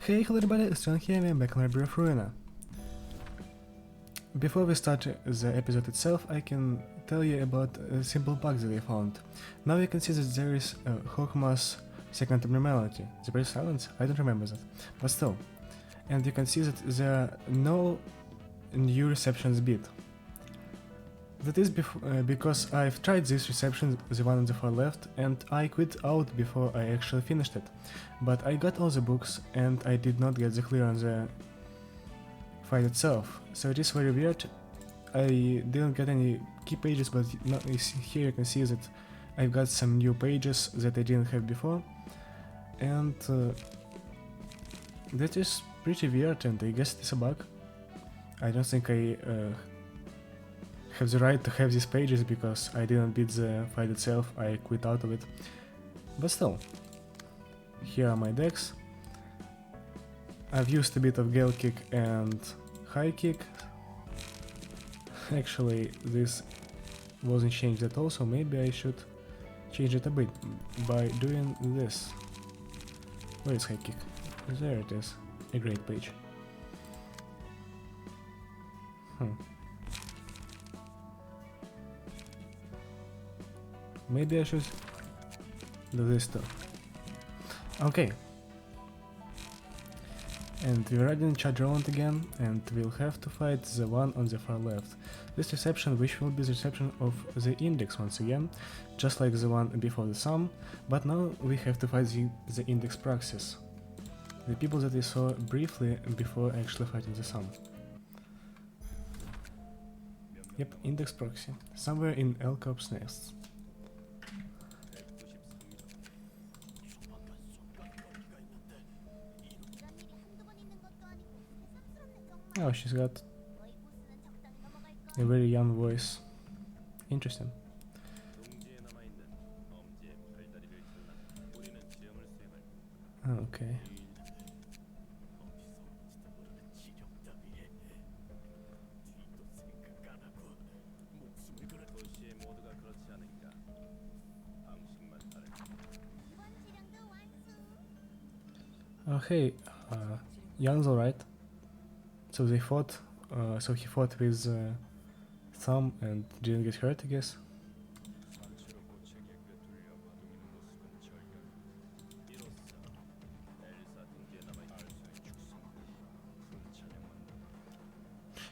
Hey, hello everybody, it's John here, I'm back on Library of Ruina. Before we start the episode itself, I can tell you about a simple bug that I found. Now you can see that there is a Hawkmoth's second abnormality. The brief silence? I don't remember that, but still. And you can see that there are no new receptions bit. That is because I've tried this reception, the one on the far left, and I quit out before I actually finished it. But I got all the books and I did not get the clear on the fight itself, so it is very weird. I didn't get any key pages, but here you can see that I've got some new pages that I didn't have before, and that is pretty weird, and I guess it's a bug. I don't think I have the right to have these pages because I didn't beat the fight itself, I quit out of it. But still, here are my decks. I've used a bit of Gale Kick and High Kick. Actually, this wasn't changed at all, so maybe I should change it a bit by doing this. Where is High Kick? There it is. A great page. Maybe I should do this too. Okay. And we're riding Chad Roland again, and we'll have to fight the one on the far left. This reception, which will be the reception of the index once again, just like the one before the sum, but now we have to fight the index proxies. The people that we saw briefly before actually fighting the sum. Yep, index proxy. Somewhere in Elcop's nests. Oh, she's got a very young voice. Interesting. Okay. Oh hey, Young's alright. So they fought, so he fought with Thumb and didn't get hurt, I guess.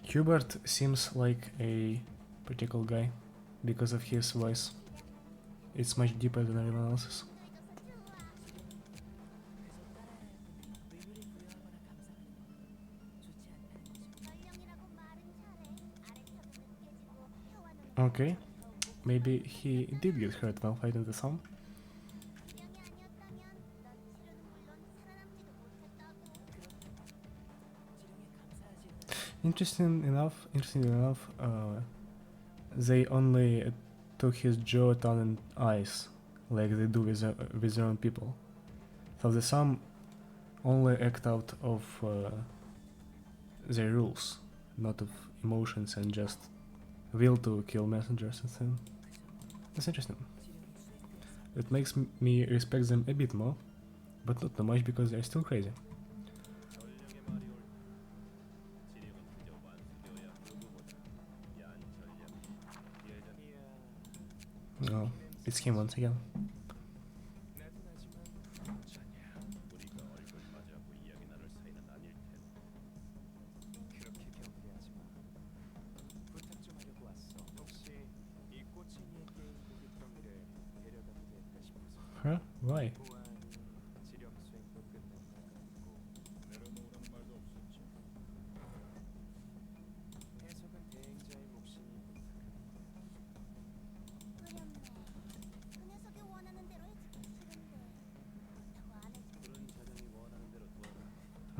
Hubert seems like a pretty cool guy because of his voice. It's much deeper than everyone else's. Okay, maybe he did get hurt while fighting the Thumb. Interesting enough, they only took his jaw, tongue and eyes, like they do with their own people. So the Thumb only act out of their rules, not of emotions and just will to kill messengers and so on. That's interesting. It makes me respect them a bit more, but not too much because they're still crazy. Oh, it's him once again. Huh? Why?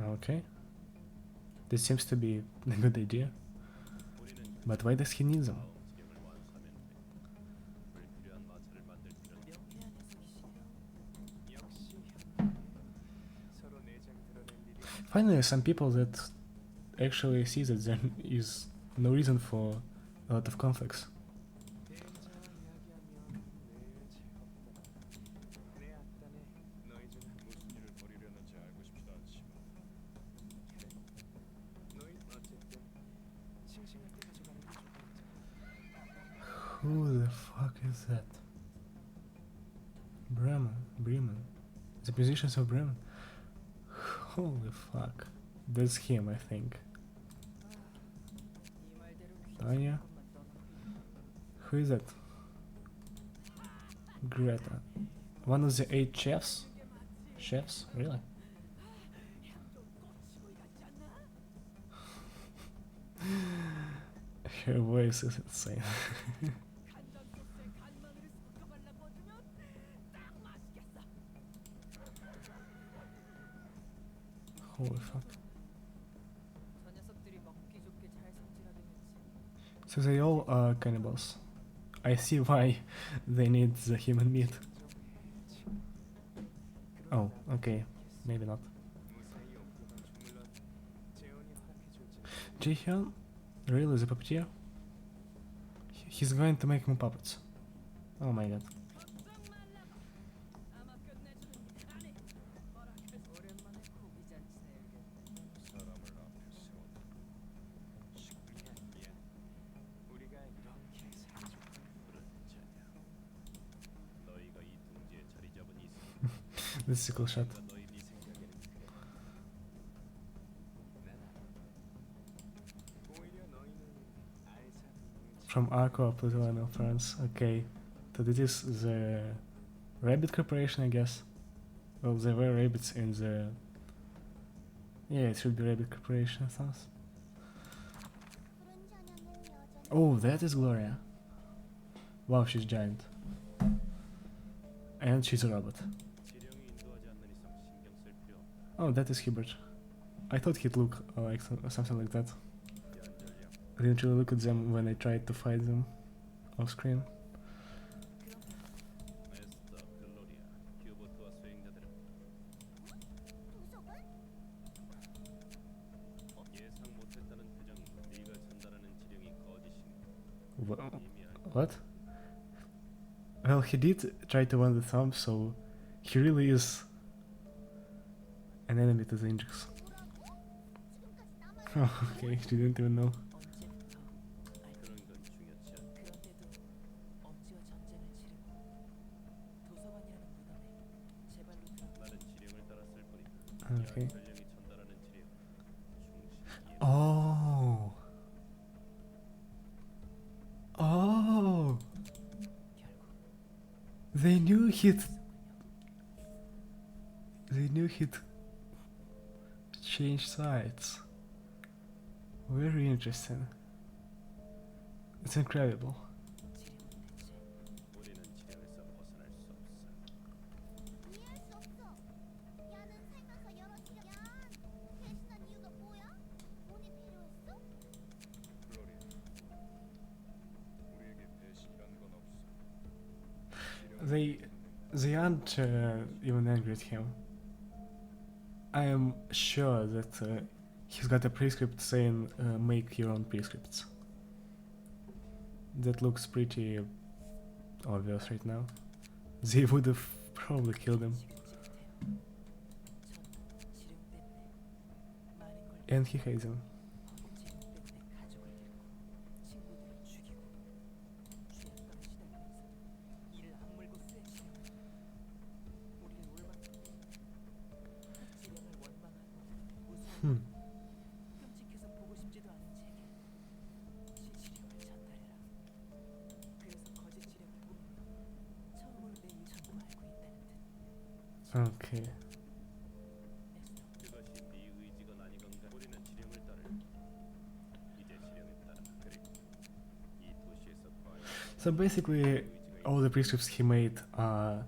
Okay. This seems to be a good idea. But why does he need them? Finally, some people that actually see that there is no reason for a lot of conflicts. Who the fuck is that? Bremen. The musicians of Bremen? Holy fuck. That's him, I think. Tanya? Who is that? Greta. One of the 8 chefs? Chefs? Really? Her voice is insane. Holy fuck. So they all are cannibals. I see why they need the human meat. Oh, okay. Maybe not. Jaehyun? Really, the puppeteer? He's going to make more puppets. Oh my god. This is a cool shot. From Arco Plutonian France. Okay. So this is the Rabbit Corporation, I guess. Well, there were rabbits in the... Yeah, it should be Rabbit Corporation, I thought. Oh, that is Gloria. Wow, she's giant. And she's a robot. Oh, that is Hubert. I thought he'd look like something like that. I didn't really look at them when I tried to fight them off screen. What? Well, he did try to win the thumb, so he really is an enemy to the Injux. Oh, okay, she didn't even know. Okay. Oh. Oh. They knew he'd change sides. Very interesting. It's incredible. They aren't even angry at him. I am sure that he's got a prescript saying make your own prescripts. That looks pretty obvious right now. They would have probably killed him. And he hates him. Okay. So basically, all the prescripts he made are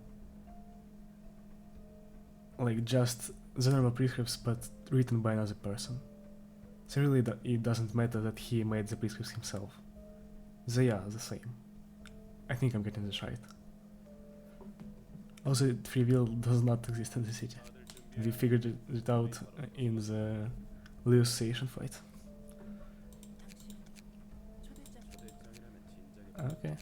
like just the normal prescripts, but written by another person. So really, it doesn't matter that he made the prescripts himself. They are the same. I think I'm getting this right. Also, free will does not exist in the city. We figured it out in the Leo Station fight. Okay.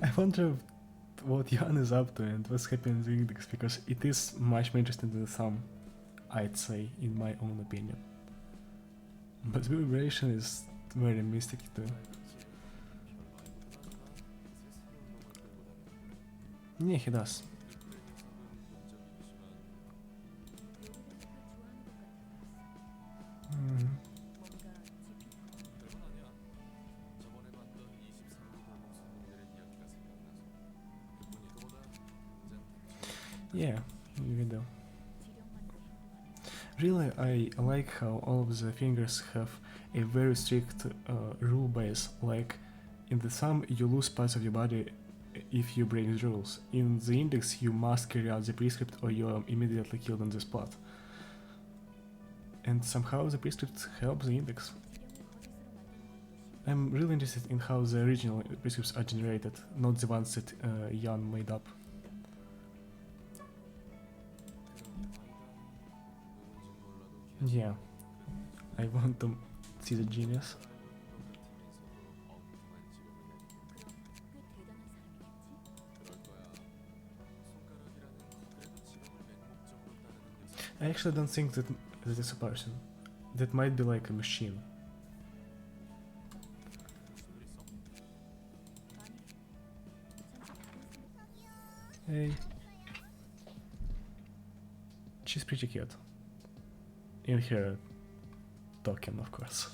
I wonder what Jan is up to and what's happening in the index, because it is much more interesting than the thumb, I'd say, in my own opinion. But vibration is very mystic too. Yeah, he does. Yeah, you do. Really, I like how all of the fingers have a very strict rule base. Like in the thumb, you lose parts of your body if you break the rules. In the index, you must carry out the prescript or you are immediately killed on the spot. And somehow the prescript helps the index. I'm really interested in how the original prescripts are generated, not the ones that Jan made up. Yeah, I want to see the genius. I actually don't think that is a person. That might be like a machine. Hey. She's pretty cute. In her token, of course.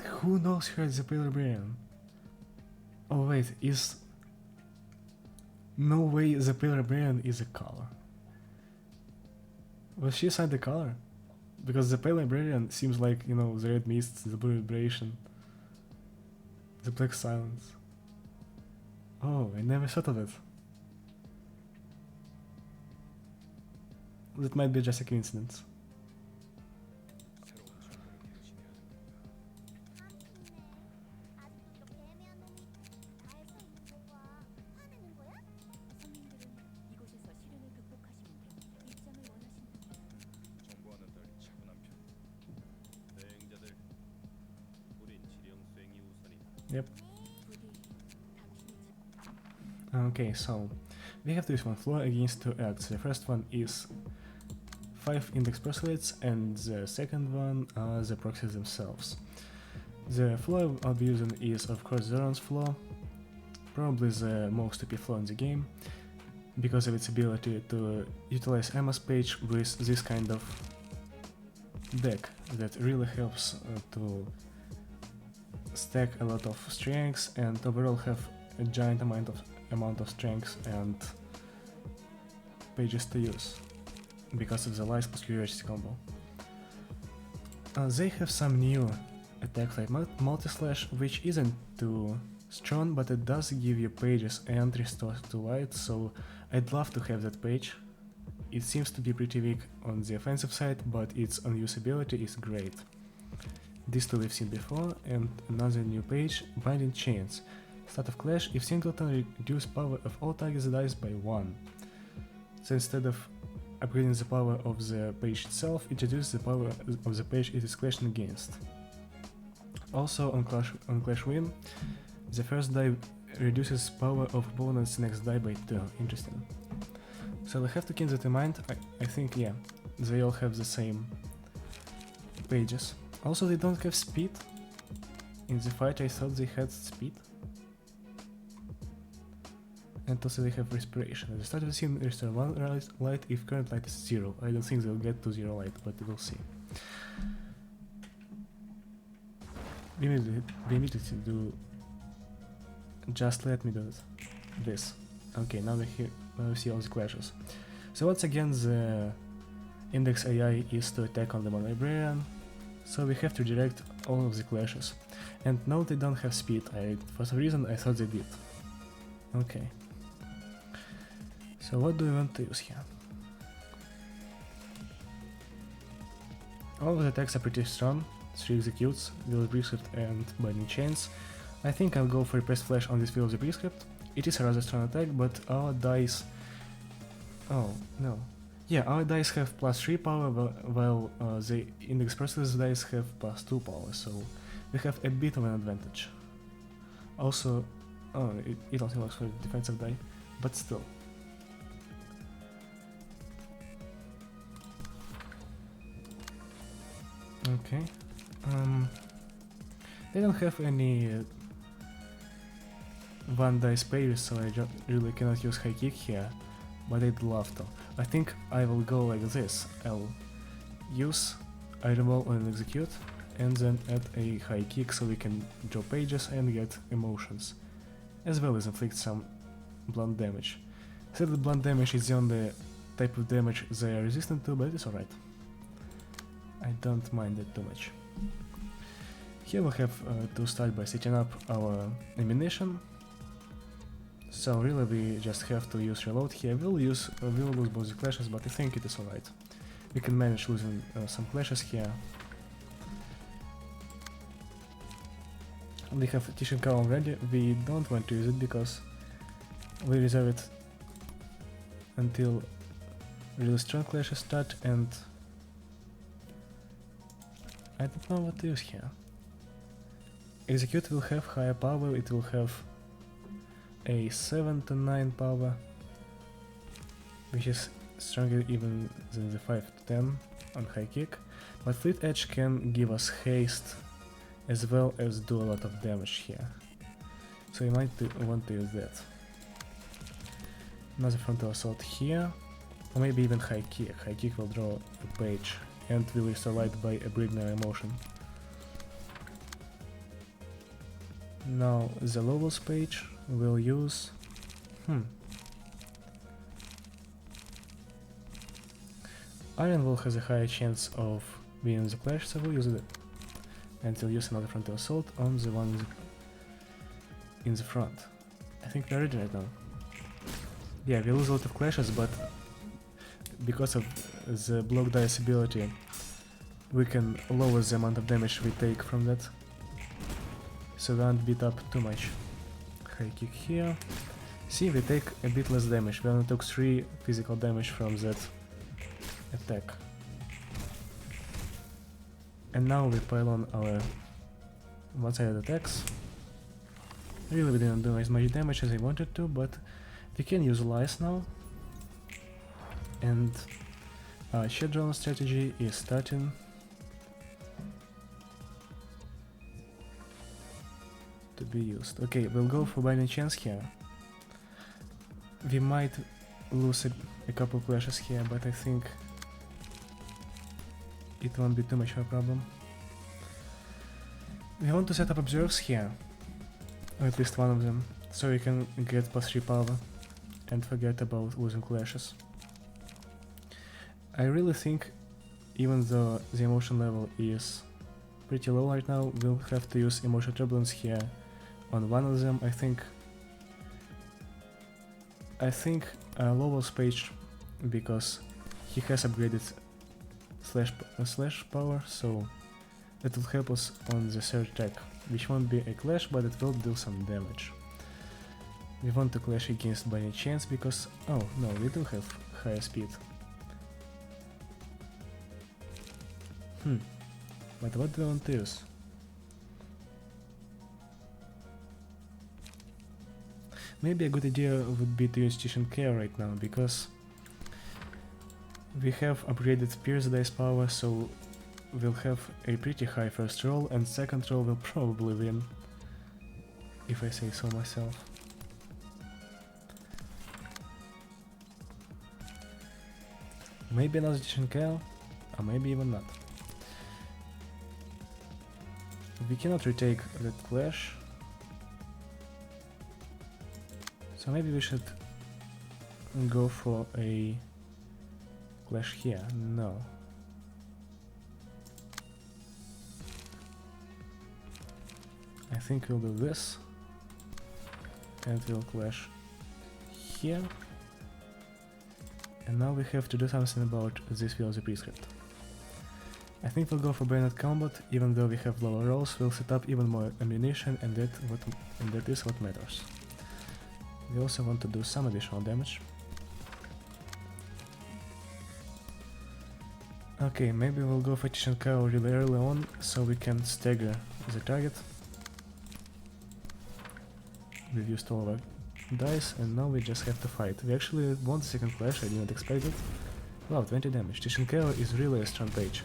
Who knows her as a pale librarian? Oh wait, is... No way the pale librarian is a color. Was she assigned the color? Because the pale librarian seems like, you know, the red mist, the blue vibration, the black silence. Oh, I never thought of it. That might be just a coincidence. Yep. Okay, so we have this one floor against two acts. The first one is 5 index proselytes, and the second one are the proxies themselves. The floor I'll be using is, of course, Zoran's floor, probably the most OP floor in the game, because of its ability to utilize Emma's page with this kind of deck that really helps to stack a lot of strengths and overall have a giant amount of strengths and pages to use because of the lies plus curiosity combo. They have some new attack like multi-slash, which isn't too strong, but it does give you pages and restore to light, so I'd love to have that page. It seems to be pretty weak on the offensive side, but its unusability is great. These two we've seen before, and another new page, Binding Chains. Start of Clash, if singleton reduce power of all targets dice by 1. So instead of upgrading the power of the page itself, it reduces the power of the page it is clashing against. Also on Clash Win, the first die reduces power of opponent's next die by 2. Interesting. So we have to keep that in mind. I think, yeah, they all have the same pages. Also, they don't have speed. In the fight I thought they had speed. And also they have respiration. At the start of the scene, restore 1 light if current light is 0. I don't think they'll get to 0 light, but we'll see. We need to do... Just let me do this. Okay, now we see all the clashes. So once again, the index AI is to attack on the one librarian. So we have to direct all of the clashes. And no, they don't have speed. For some reason I thought they did. Okay. So what do we want to use here? All of the attacks are pretty strong. 3 executes, Will of the Prescript and Binding Chains. I think I'll go for Repressed Flash on this Will of the Prescript. It is a rather strong attack, but our dice Oh, no. Yeah, our dice have +3 power, while the index process dice have +2 power, so we have a bit of an advantage. Also, oh, it also works for defensive die, but still. Okay. They don't have any one dice pairs, so I really cannot use high kick here, but I'd love to. I think I will go like this. I'll use item roll on execute, and then add a high kick so we can draw pages and get emotions, as well as inflict some blunt damage. Sadly, blunt damage is the only type of damage they are resistant to, but it's alright. I don't mind it too much. Here we'll have to start by setting up our ammunition. So really we just have to use reload here. We'll lose both the clashes, but I think it is alright. We can manage losing some clashes here. We have Titian Cow already. We don't want to use it because we reserve it until really strong clashes start, and I don't know what to use here. Execute will have higher power, it will have a 7 to 9 power, which is stronger even than the 5 to 10 on high kick, but Fleet Edge can give us haste as well as do a lot of damage here, so you might want to use that. Another frontal assault here, or maybe even high kick. High kick will draw a page and will restore light by a Brigner emotion. Now the levels page will use... Iron Wall has a higher chance of winning the clash, so we'll use it. And we'll use another frontal assault on the one in the front. I think we're ready right now. Yeah, we lose a lot of clashes, but because of the block dice ability, we can lower the amount of damage we take from that, so we won't beat up too much. High kick here. See, we take a bit less damage. We only took 3 physical damage from that attack. And now we pile on our one-sided attacks. Really, we didn't do as much damage as I wanted to, but we can use lies now. And our shed drone strategy is starting. To be used. Okay, we'll go for binding chance here. We might lose a couple clashes here, but I think it won't be too much of a problem. We want to set up observes here, or at least one of them, so we can get +3 power and forget about losing clashes. I really think, even though the emotion level is pretty low right now, we'll have to use emotion turbulence here on one of them. I think Lowell's page, because he has upgraded slash power, so it will help us on the third attack, which won't be a clash, but it will do some damage. We want to clash against by any chance because, oh no, we do have higher speed. But what do we want to use? Maybe a good idea would be to use Titian Care right now, because we have upgraded Pierce dice power, so we'll have a pretty high first roll, and second roll will probably win, if I say so myself. Maybe another Titian Care, or maybe even not. We cannot retake that clash, so maybe we should go for a clash here. No. I think we'll do this, and we'll clash here. And now we have to do something about this Will of the Prescript. I think we'll go for bayonet combat. Even though we have lower rolls, we'll set up even more ammunition, and that is what matters. We also want to do some additional damage. Okay, maybe we'll go for Tish and Cow really early on, so we can stagger the target. We've used all our dice, and now we just have to fight. We actually won the second clash, I didn't expect it. Wow, 20 damage. Tish and Cow is really a strong page.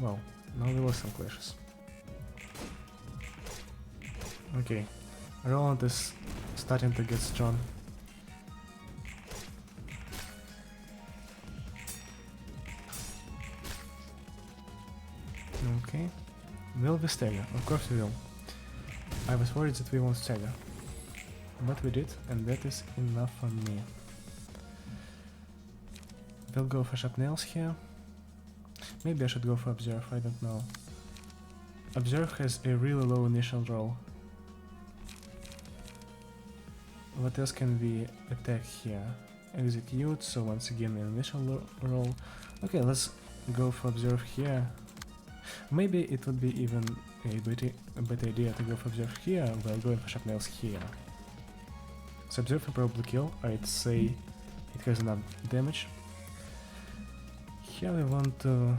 Wow, now we lost some clashes. Okay, Roland is starting to get strong. Okay, will we stagger? Of course we will. I was worried that we won't stagger, but we did, and that is enough for me. We'll go for sharp nails here. Maybe I should go for observe, I don't know. Observe has a really low initial roll. What else can we attack here? Execute, so once again an initial roll. Okay, let's go for observe here. Maybe it would be even a better idea to go for observe here while going for sharp nails here. So observe will probably kill, I'd say it has enough damage. Here we want to...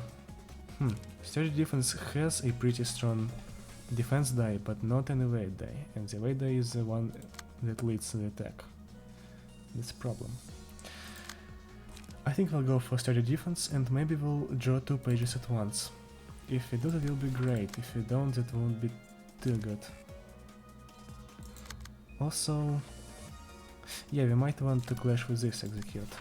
Sturdy defense has a pretty strong defense die, but not an evade die, and the evade die is the one that leads to the attack. That's a problem. I think we'll go for sturdy defense, and maybe we'll draw 2 pages at once. If we do that, will be great. If we don't, that won't be too good. Also, yeah, we might want to clash with this execute.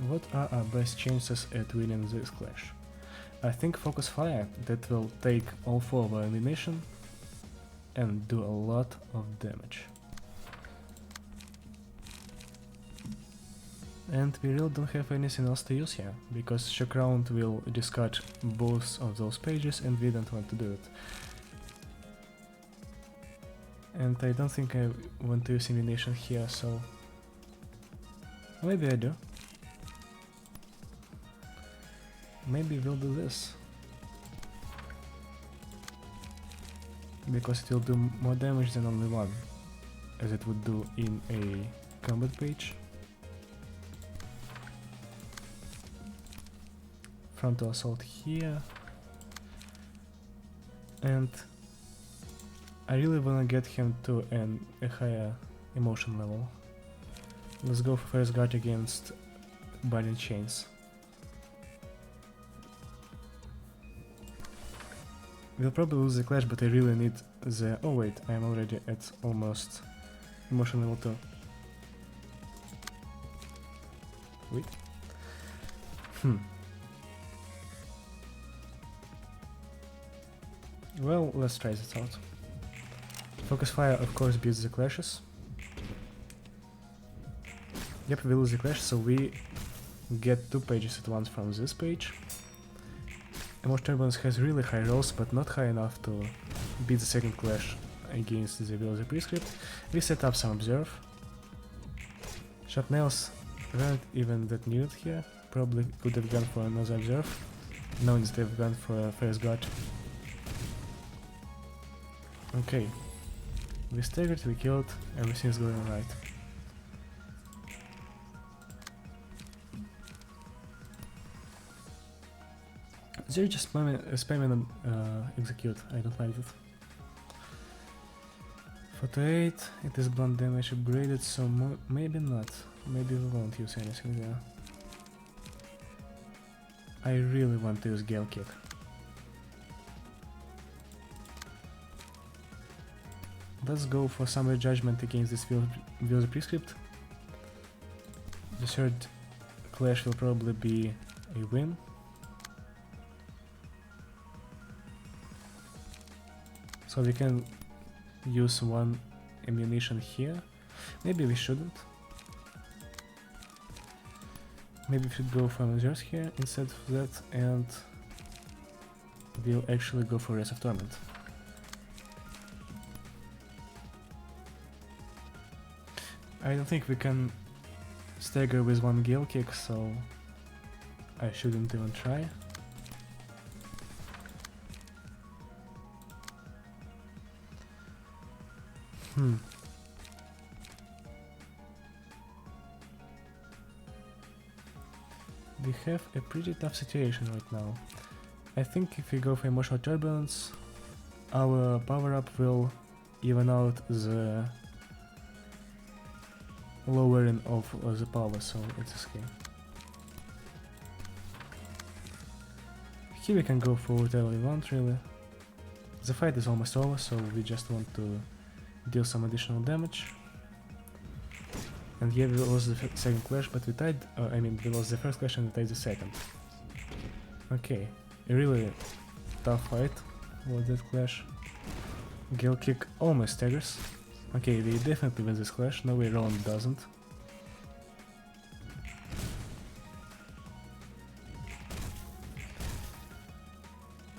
What are our best chances at winning this clash? I think focus fire, that will take all 4 of our elimination and do a lot of damage. And we really don't have anything else to use here, because shock round will discard both of those pages and we don't want to do it. And I don't think I want to use elimination here, so maybe I do. Maybe we'll do this, because it will do more damage than only one, as it would do in a combat page. Frontal assault here, and I really wanna get him to a higher emotion level. Let's go for first guard against binding chains. We'll probably lose the clash, but I really need the... Oh wait, I'm already at almost emotion level 2. Wait. Well, let's try this out. Focus fire of course beats the clashes. Yep, we lose the clash, so we get 2 pages at once from this page. Emotion Turbulence has really high rolls, but not high enough to beat the second clash against the Will of the Prescript. We set up some observe. Sharp nails weren't even that needed here. Probably could have gone for another observe. No, instead have gone for a first guard. Okay. We staggered, we killed, everything's going right. They're just spamming execute, I don't like it. 48, it is blunt damage upgraded, so maybe not. Maybe we won't use anything there. I really want to use Gale Kick. Let's go for Summary Judgment against this Will of the Prescript. The third clash will probably be a win. So we can use 1 ammunition here. Maybe we shouldn't. Maybe we should go for reserves here instead of that, and we'll actually go for Race of Torment. I don't think we can stagger with 1 Gale Kick, so I shouldn't even try. We have a pretty tough situation right now. I think if we go for emotional turbulence, our power-up will even out the lowering of the power, so it's okay. Here we can go for whatever we want, really. The fight is almost over, so we just want to deal some additional damage. And here we lost the second clash, but we tied, we lost the first clash and we tied the second. Okay, a really tough fight was that clash. Gale kick almost staggers. Okay, we definitely win this clash, no way Roland doesn't.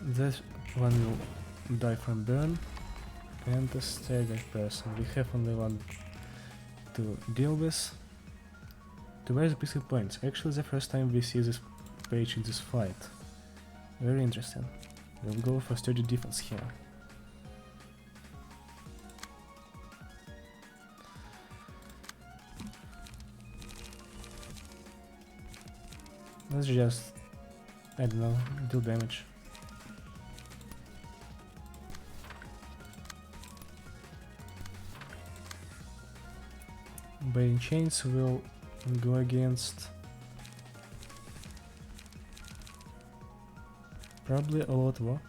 That one will die from burn. And a staggered person. We have only one to deal with. To where the pixel points. Actually the first time we see this page in this fight. Very interesting. We'll go for sturdy defense here. Let's just, I don't know, deal damage. Bane Chains will go against probably a lot more,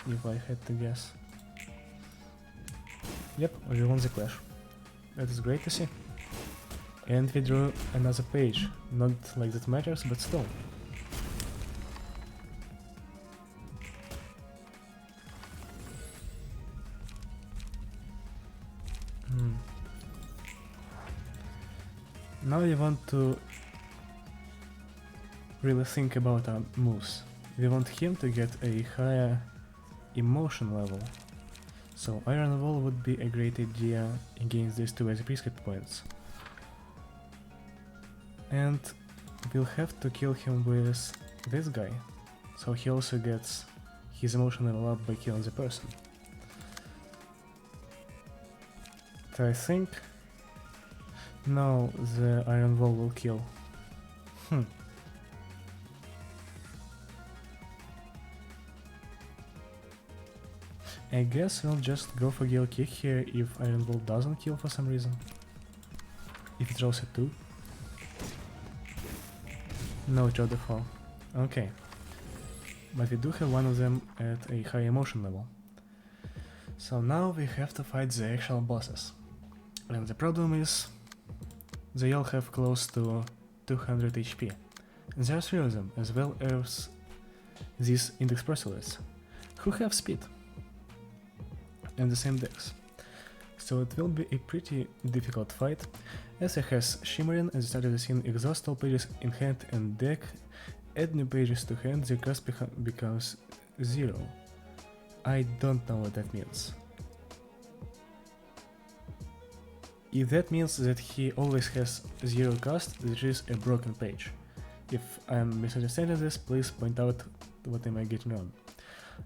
if I had to guess. Yep, we won the clash. That is great to see. And we drew another page. Not like that matters, but still. Now we want to really think about our moves. We want him to get a higher emotion level. So Iron Wall would be a great idea against these two as prescript points. And we'll have to kill him with this guy. So he also gets his emotion level up by killing the person. So I think now the Iron Wall will kill. I guess we'll just go for Gale Kick here if Iron Wall doesn't kill for some reason. If it rolls a 2. No, it rolled a 4. Okay. But we do have one of them at a high emotion level. So now we have to fight the actual bosses. And the problem is they all have close to 200 HP. And there are 3 of them, as well as these index proselytes, who have speed and the same dex. So it will be a pretty difficult fight, as it has Shimmering at the start of the scene, exhaust all pages in hand and deck, add new pages to hand, the cost becomes 0. I don't know what that means. If that means that he always has 0 cost, this is a broken page. If I am misunderstanding this, please point out what am I getting wrong.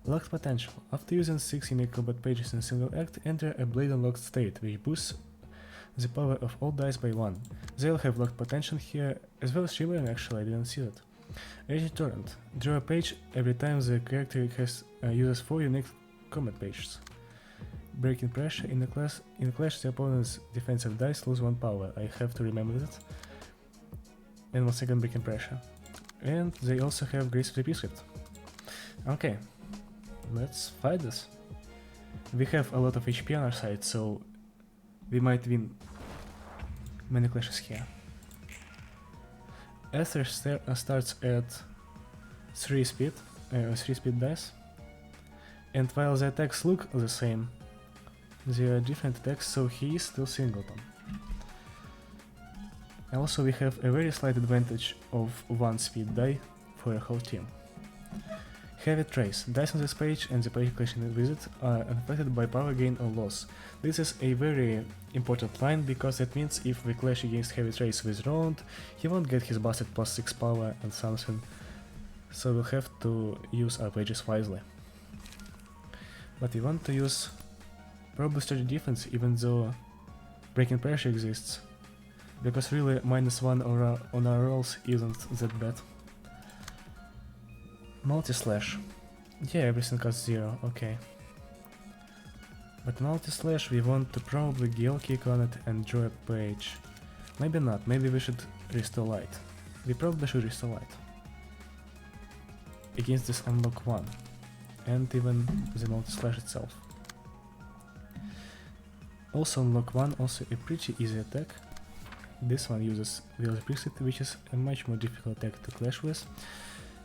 Locked potential. After using 6 unique combat pages in a single act, enter a blade unlocked state, which boosts the power of all dice by 1. They'll have locked potential here, as well as Shimmering. Actually I didn't see that. Raging Torrent. Draw a page every time the character uses 4 unique combat pages. Breaking Pressure. In a clash, the opponent's defensive dice lose 1 power. I have to remember that. And 1 second Breaking Pressure. And they also have Grace of the Prescript. Okay, let's fight this. We have a lot of HP on our side, so we might win many clashes here. Ether starts at 3 speed dice, and while the attacks look the same, they are different attacks, so he is still singleton. Also we have a very slight advantage of 1 speed die for a whole team. Heavy Trace. Dice on this page and the page clashing with it are unaffected by power gain or loss. This is a very important line, because that means if we clash against Heavy Trace with Roland, he won't get his busted plus 6 power and something, so we'll have to use our pages wisely. But we want to use Probably sturdy defense, even though breaking pressure exists. Because really, -1 on our rolls isn't that bad. Multi-slash. Yeah, everything costs 0, okay. But multi-slash, we want to probably gale kick on it and draw a page. Maybe not, maybe we should restore light. We probably should restore light. Against this unlock 1. And even the multi-slash itself. Also unlock 1, also a pretty easy attack. This one uses Wheels Priesthood, which is a much more difficult attack to clash with.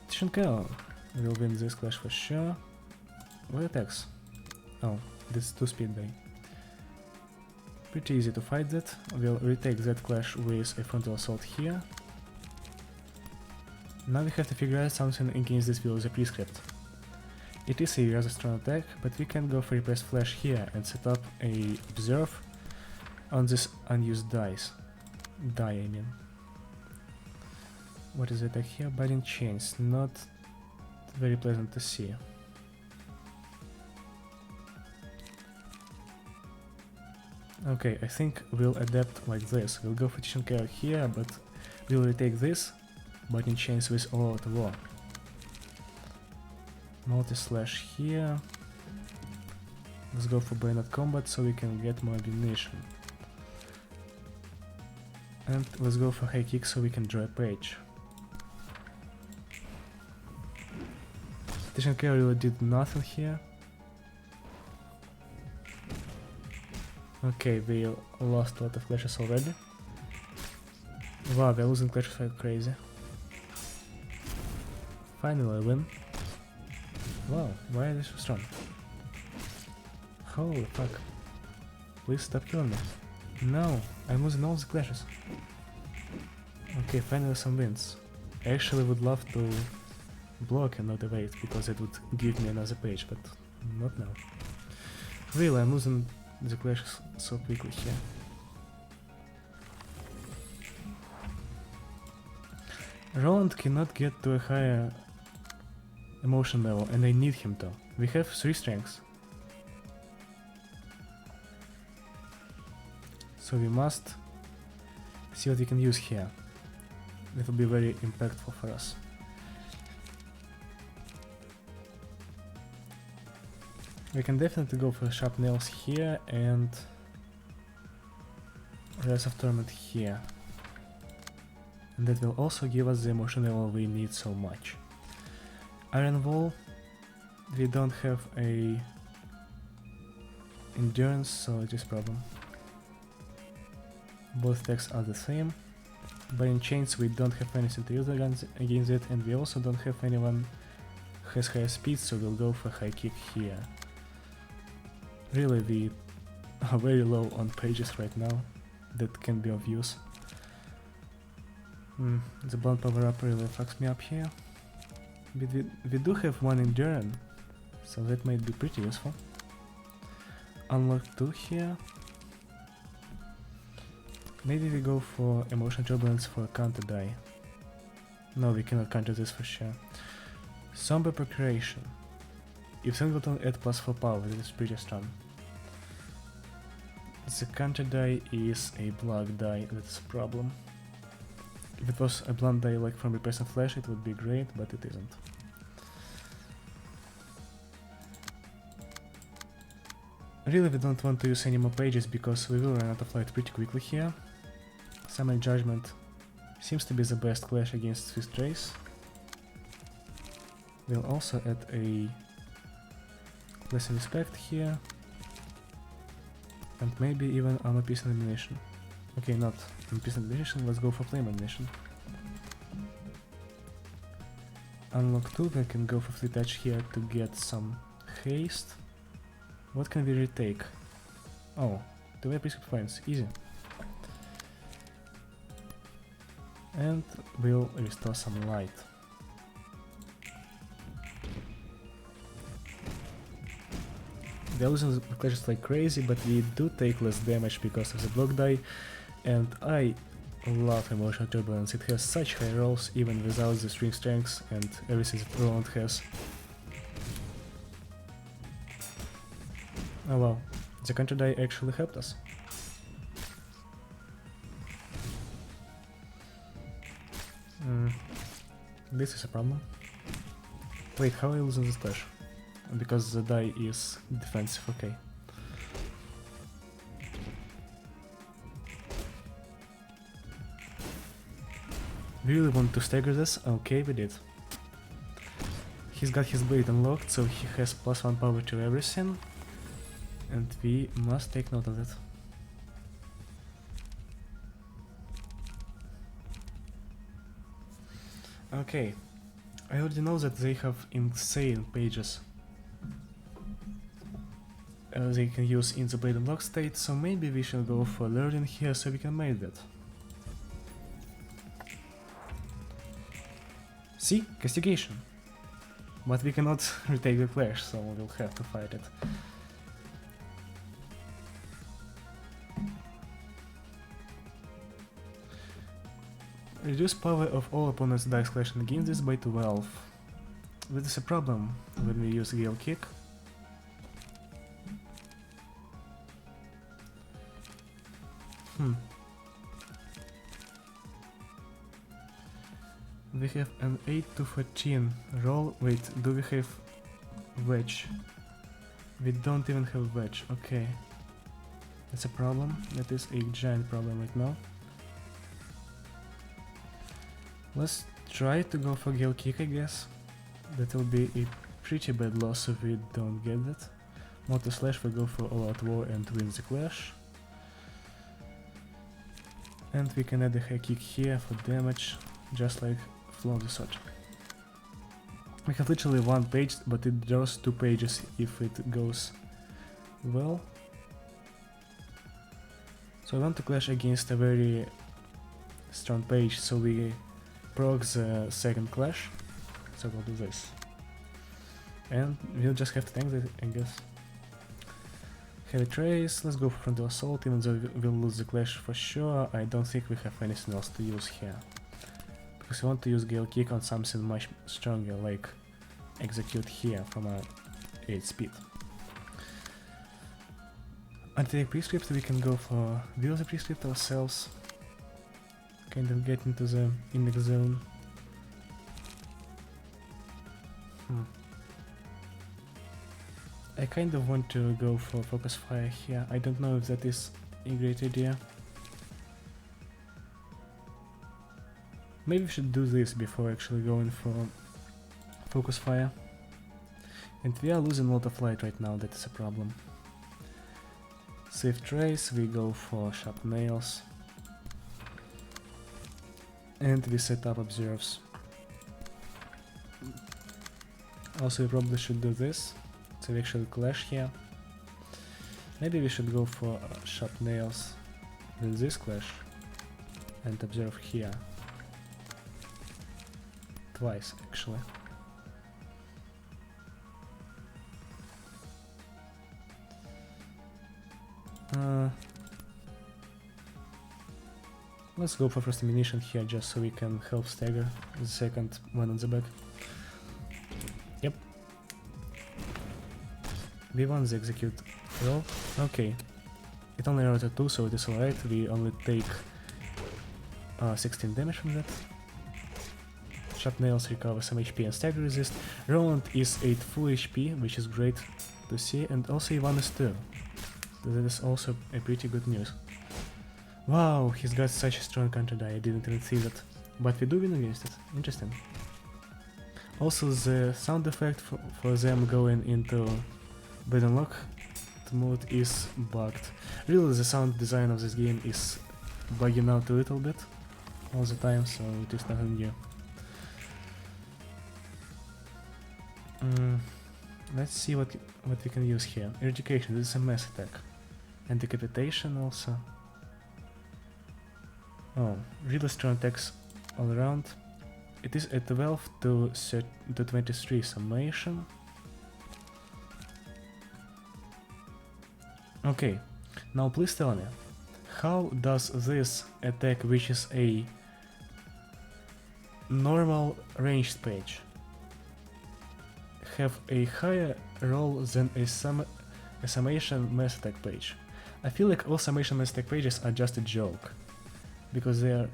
Tishankeo will win this clash for sure. What attacks? Oh, this 2-speed die. Pretty easy to fight that. We'll retake that clash with a frontal assault here. Now we have to figure out something against this Wheel of the Prescript. It is a rather strong attack, but we can go for Repress Flash here and set up a Observe on this unused dice. I mean. What is the attack here? Biting Chains, not very pleasant to see. Okay, I think we'll adapt like this. We'll go for Tishankeo here, but we'll retake this, Biting Chains with All Out War. Multi-slash here. Let's go for Bayonet Combat so we can get more ammunition. And let's go for High Kick so we can draw a page. Tishankeo really did nothing here. Okay, we lost a lot of clashes already. Wow, we're losing clashes like crazy. Finally a win. Wow, why are they so strong? Holy fuck. Please stop killing me. No, I'm losing all the clashes. Okay, finally some wins. I actually would love to block and not evade, because it would give me another page, but not now. Really, I'm losing the clashes so quickly here. Roland cannot get to a higher emotion level, and I need him to. We have 3 strengths. So we must see what we can use here. That will be very impactful for us. We can definitely go for Sharp Nails here and Rise of Torment here. And that will also give us the emotion level we need so much. Iron Wall, we don't have a endurance, so it is a problem. Both attacks are the same. Biting Chains, we don't have anything to use against it, and we also don't have anyone who has higher speed, so we'll go for High Kick here. Really, we are very low on pages right now. That can be of use. The Blunt Power Up really fucks me up here. But we do have 1 Endurance, so that might be pretty useful. Unlock 2 here. Maybe we go for Emotional Turbulence for a counter die. No, we cannot counter this for sure. Somber Procreation. If Singleton add +4 power, that is pretty strong. The counter die is a block die, that's a problem. If it was a blunt die like from Repress and Flash, it would be great, but it isn't. Really, we don't want to use any more pages because we will run out of light pretty quickly here. Summon Judgment seems to be the best clash against Swiss Trace. We'll also add a Lesson Respect here. And maybe even Armor Piece and Ammunition. Okay, not Piece and Ammunition, let's go for Flame Ammunition. Unlock 2, we can go for Fleet Touch here to get some haste. What can we retake? Oh, 2 Prescript Flames, easy. And we'll restore some light. We're losing the clashes like crazy, but we do take less damage because of the block die, and I love Emotional Turbulence. It has such high rolls even without the string strengths and everything that Roland has. Oh wow, The counter die actually helped us. This is a problem. Wait, how are you losing this clash? Because the die is defensive, okay. We really want to stagger this? Okay, we did. He's got his blade unlocked, so he has +1 power to everything. And we must take note of it. Okay, I already know that they have insane pages they can use in the blade unlock state, so maybe we should go for learning here so we can make that. See? Castigation. But we cannot retake the clash, so we'll have to fight it. Reduce power of all opponents' dice clashing against this by 12. That is a problem when we use Gale Kick. We have an 8 to 14 roll. Wait, do we have wedge? We don't even have wedge, okay. That's a problem. That is a giant problem right now. Let's try to go for Gale Kick, I guess. That will be a pretty bad loss if we don't get that. Motor Slash, we go for All Out War and win the clash. And we can add a high kick here for damage, just like Flow the Sword. We have literally one page, but it draws 2 pages if it goes well. So I want to clash against a very strong page, so we proc the second clash. So we'll do this. And we'll just have to tank it, I guess. Heavy Trace, let's go for Frontal Assault, even though we'll lose the clash for sure. I don't think we have anything else to use here. Because we want to use Gale Kick on something much stronger, like Execute here from a 8 speed. Anti-Take Prescript, we can go for Wheel the Prescript ourselves. Kind of get into the index zone. I kind of want to go for Focus Fire here. I don't know if that is a great idea. Maybe we should do this before actually going for Focus Fire. And we are losing a lot of light right now, that is a problem. Save Trace, we go for Sharp Nails. And we set up Observes. Also we probably should do this. So we actually clash here. Maybe we should go for Sharp Nails with this clash and observe here. Twice actually. Let's go for first ammunition here just so we can help stagger the second one on the back. Yep. We won the execute roll. Okay. It only rolled a 2, so it is alright. We only take 16 damage from that. Sharp Nails recover some HP and stagger resist. Roland is 8 full HP, which is great to see, and also Ivan is 2. So that is also a pretty good news. Wow, he's got such a strong counter die, I didn't even see that. But we do win against it. Interesting. Also the sound effect for them going into Blade Unlock mode is bugged. Really the sound design of this game is bugging out a little bit all the time, so it is nothing new. Let's see what we can use here. Eradication, this is a mass attack. And decapitation also. Oh, really strong attacks all around. It is a 12 to 23 summation. Okay, now please tell me, how does this attack, which is a normal ranged page, have a higher roll than a summation mass attack page. I feel like all summation mass attack pages are just a joke, because they are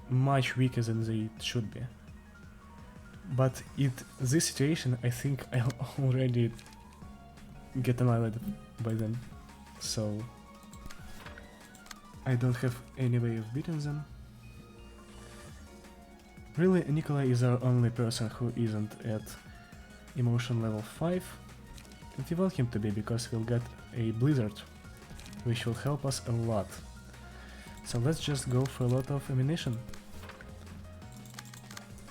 much weaker than they should be. But in this situation, I think I'll already get annihilated by them, so I don't have any way of beating them. Really, Nikolai is our only person who isn't at emotion level 5, and we want him to be because we'll get a blizzard, which will help us a lot. So let's just go for a lot of ammunition.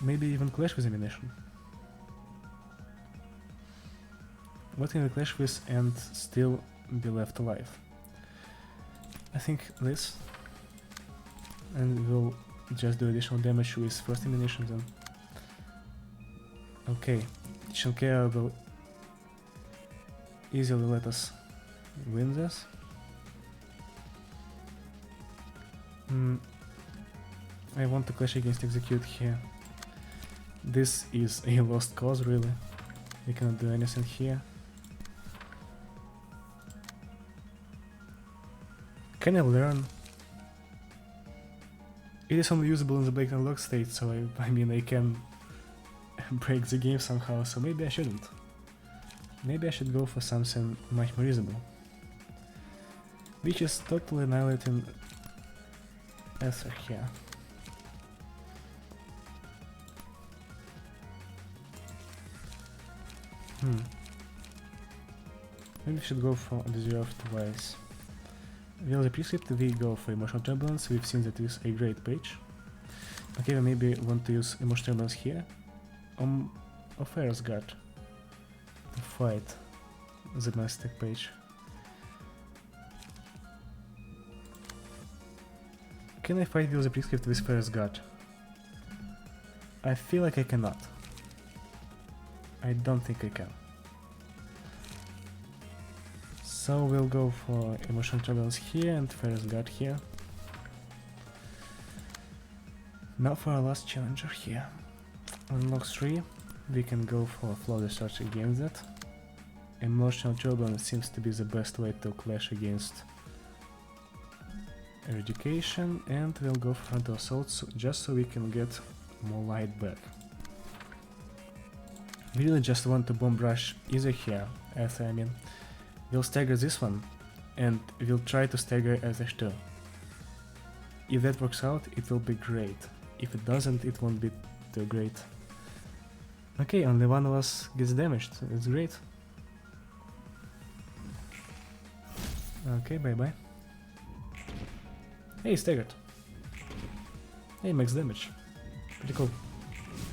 Maybe even clash with ammunition. What can we clash with and still be left alive? I think this. And we'll just do additional damage with first ammunition then. Okay, Shinkea will easily let us win this. I want to clash against Execute here. This is a lost cause, really. We cannot do anything here. Can I learn? It is only usable in the break and lock state, so I mean I can break the game somehow, so maybe I shouldn't. Maybe I should go for something much more usable. Which is totally annihilating Ether here. Maybe we should go for Deserved Twice. Well, the prescript we go for Emotional Turbulence, we've seen that is a great page. Okay, we maybe want to use Emotional Turbulence here. Or Ferris Guard to fight the Mastic page. Can I fight with the prescript with Ferris Guard? I feel like I cannot. I don't think I can. So we'll go for Emotional Turbulence here and Ferris Guard here. Now for our last challenger here. On log 3 we can go for Flow Search against that. Emotional Turbulence seems to be the best way to clash against Eradication, and we'll go for Frontal Assault just so we can get more light back. We really just want to Bomb Rush either here, Ether I mean. We'll stagger this one, and we'll try to stagger Ether too. If that works out, it will be great. If it doesn't, it won't be too great. Okay, only one of us gets damaged, that's great. Okay, bye bye. Hey, staggered. Hey, max damage. Pretty cool.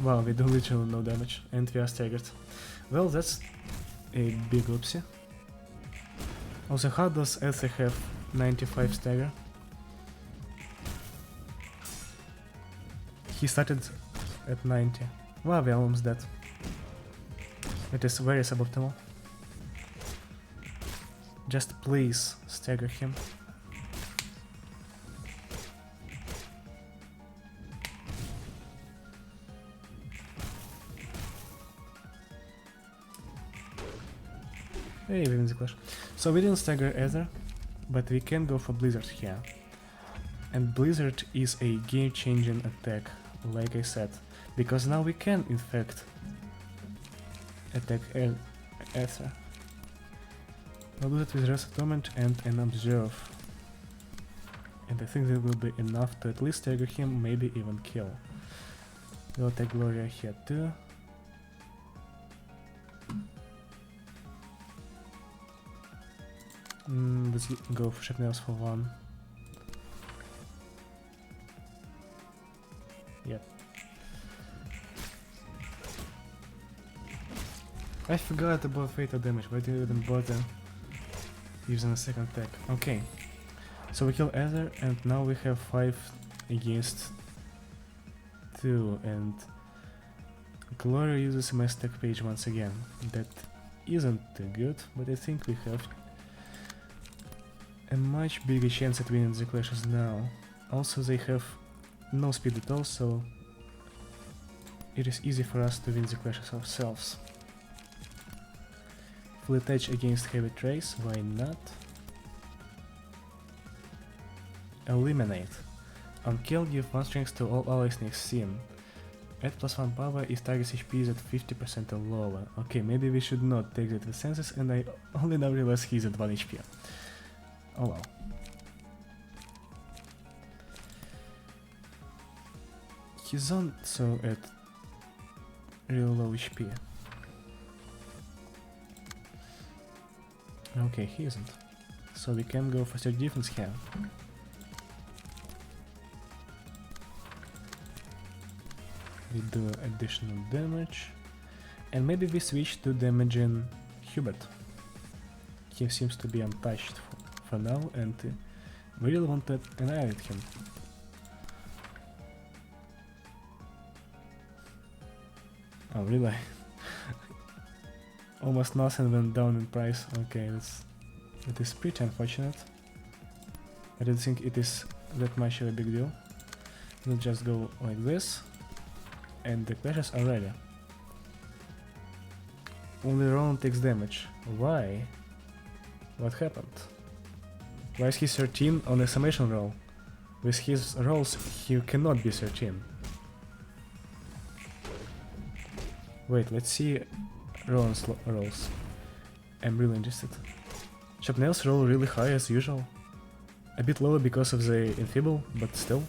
Wow, we do literally no damage, and we are staggered. Well, that's a big oopsie. Also, how does Ether have 95 stagger? He started at 90. Wow, we're almost dead. It is very suboptimal. Just please stagger him. Hey, we win the clash. So we didn't stagger Ether, but we can go for Blizzard here. And Blizzard is a game-changing attack, like I said, because now we can, in fact, attack Ether. We'll do that with Rest Torment and an Observe. And I think that will be enough to at least stagger him, maybe even kill. We'll attack Gloria here too. Let's go for Sharpnails for 1. Yep. I forgot about fatal damage, why did I even bother using a second attack? Okay. So we kill Ether and now we have 5 against 2 and Gloria uses my stack page once again. That isn't too good, but I think we have a much bigger chance at winning the clashes now. Also they have no speed at all, so it is easy for us to win the clashes ourselves. Full attach against heavy trace, why not? Eliminate. On kill, give 1 strength to all allies next scene. Add +1 power if target's HP is at 50% or lower. Okay, maybe we should not take that with senses, and I only now realize he's at 1 HP. Oh well. He's also at real low HP. Okay, he isn't. So we can go for surge defense here. We do additional damage. And maybe we switch to damaging Hubert. He seems to be untouched for now, and we really want to annihilate him. Oh, really? Almost nothing went down in price. Okay, that is pretty unfortunate. I don't think it is that much of a big deal. We'll just go like this, and the clashes are ready. Only Roland takes damage. Why? What happened? Why is he 13 on exclamation roll? With his rolls, he cannot be 13. Wait, let's see Roland's rolls. I'm really interested. Chapnail's roll really high as usual. A bit lower because of the enfeeble, but still.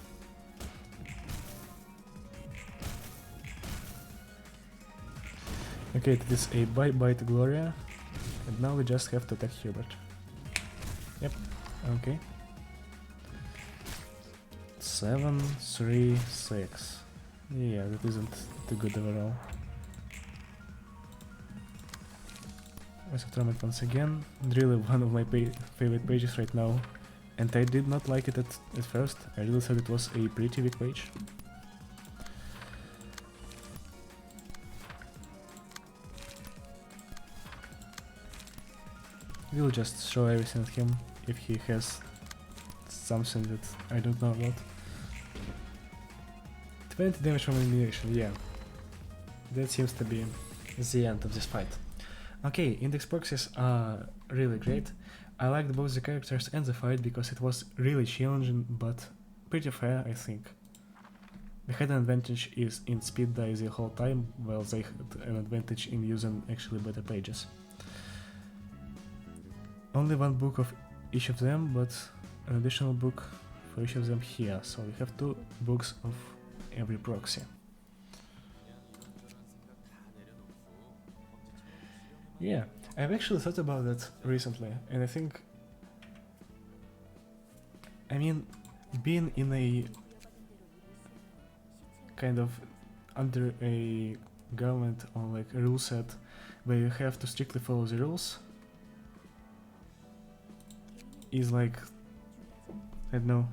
Okay, it is a bye-bye to Gloria, and now we just have to attack Hubert. Yep, okay. 7, 3, 6. Yeah, that isn't too good overall. As a tournament once again, really one of my favorite pages right now, and I did not like it at first. I really thought it was a pretty weak page. We'll just throw everything at him if he has something that I don't know about. 20 damage from elimination, yeah. That seems to be the end of this fight. Okay, index proxies are really great. I liked both the characters and the fight because it was really challenging but pretty fair, I think. We had an advantage is in speed die the whole time, while they had an advantage in using actually better pages. Only one book of each of them, but an additional book for each of them here, so we have 2 books of every proxy. Yeah, I've actually thought about that recently, and I think, I mean, being in a kind of under a government or like a rule set where you have to strictly follow the rules is like, I don't know,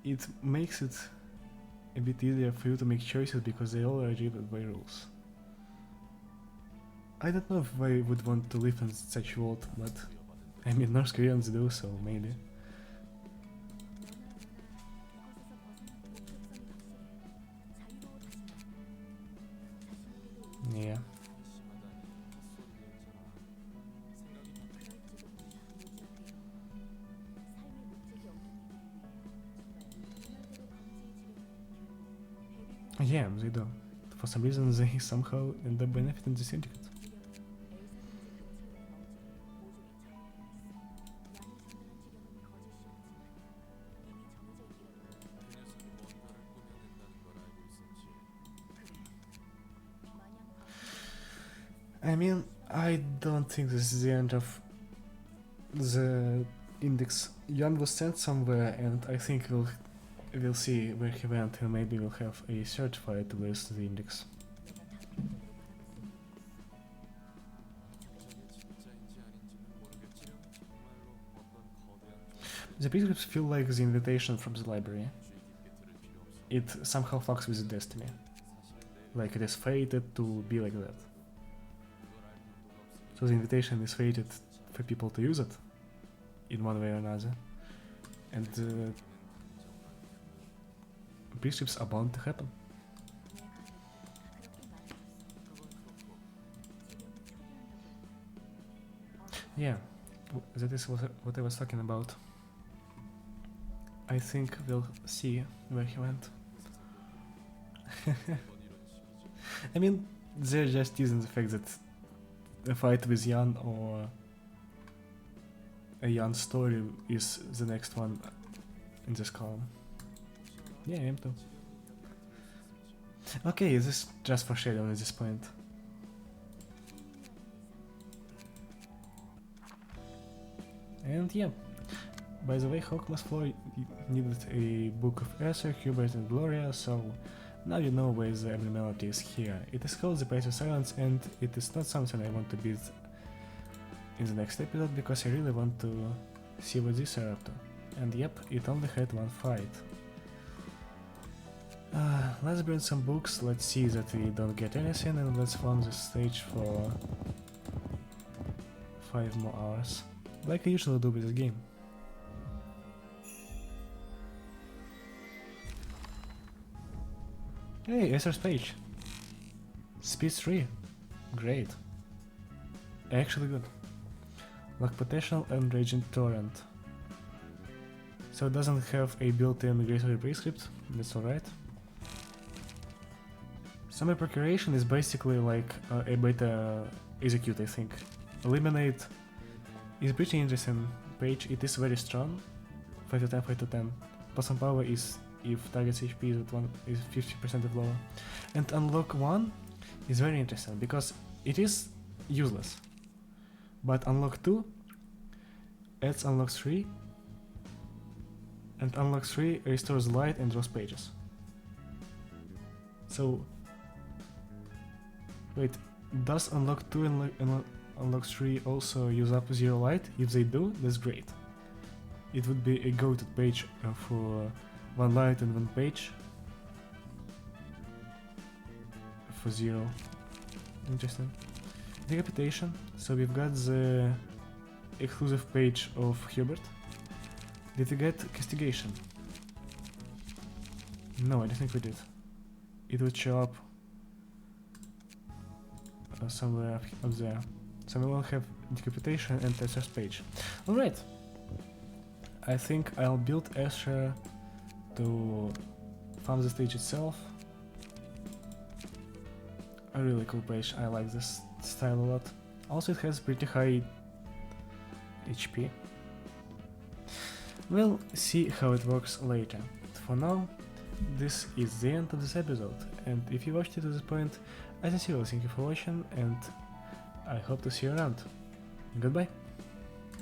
it makes it a bit easier for you to make choices because they all are driven by rules. I don't know if I would want to live in such world, but I mean North Koreans do, so maybe. Yeah. Yeah, they do. For some reason they somehow end up benefiting the syndicate. I mean, I don't think this is the end of the index. Jan was sent somewhere, and I think we'll see where he went, and maybe we'll have a third fight with the index. The prescripts feel like the invitation from the library. It somehow fucks with the destiny. Like it is fated to be like that. So the invitation is fated for people to use it in one way or another. And prescripts are bound to happen. Yeah, that is what I was talking about. I think we'll see where he went. I mean, they're just using the fact that a fight with Jan or a Jan story is the next one in this column. Yeah, I am too. Okay, this is just for shadowing at this point. And yeah, by the way, Hawkmas 4 needed a Book of Esther, Hubert and Gloria, so now you know where the abnormality is here. It is called the Price of Silence, and it is not something I want to beat in the next episode, because I really want to see what these are up to. And yep, it only had one fight. Let's burn some books, let's see that we don't get anything, and let's farm this stage for 5 more hours, like I usually do with this game. Hey, Esther's page. Speed 3. Great. Actually good. Lock Potential and Raging Torrent. So it doesn't have a built-in migratory prescript, that's alright. Summer Procuration is basically like a beta execute, I think. Eliminate is pretty interesting page, it is very strong. 5 to 10, 5 to 10. Plus on power is if target's HP is 50% of lower. And Unlock 1 is very interesting because it is useless. But Unlock 2 adds Unlock 3, and Unlock 3 restores light and draws pages. So, wait, does Unlock 2 and Unlock 3 also use up 0 light? If they do, that's great. It would be a go-to page for 1 light and 1 page. For 0. Interesting. Decapitation. So we've got the exclusive page of Hubert. Did we get Castigation? No, I don't think we did. It would show up somewhere up there. So we will have Decapitation and Esther's page. Alright. I think I'll build Esther to farm the stage itself. A really cool page, I like this style a lot. Also it has pretty high HP. We'll see how it works later. For now, this is the end of this episode, and if you watched it to this point, I sincerely thank you for watching, and I hope to see you around. Goodbye!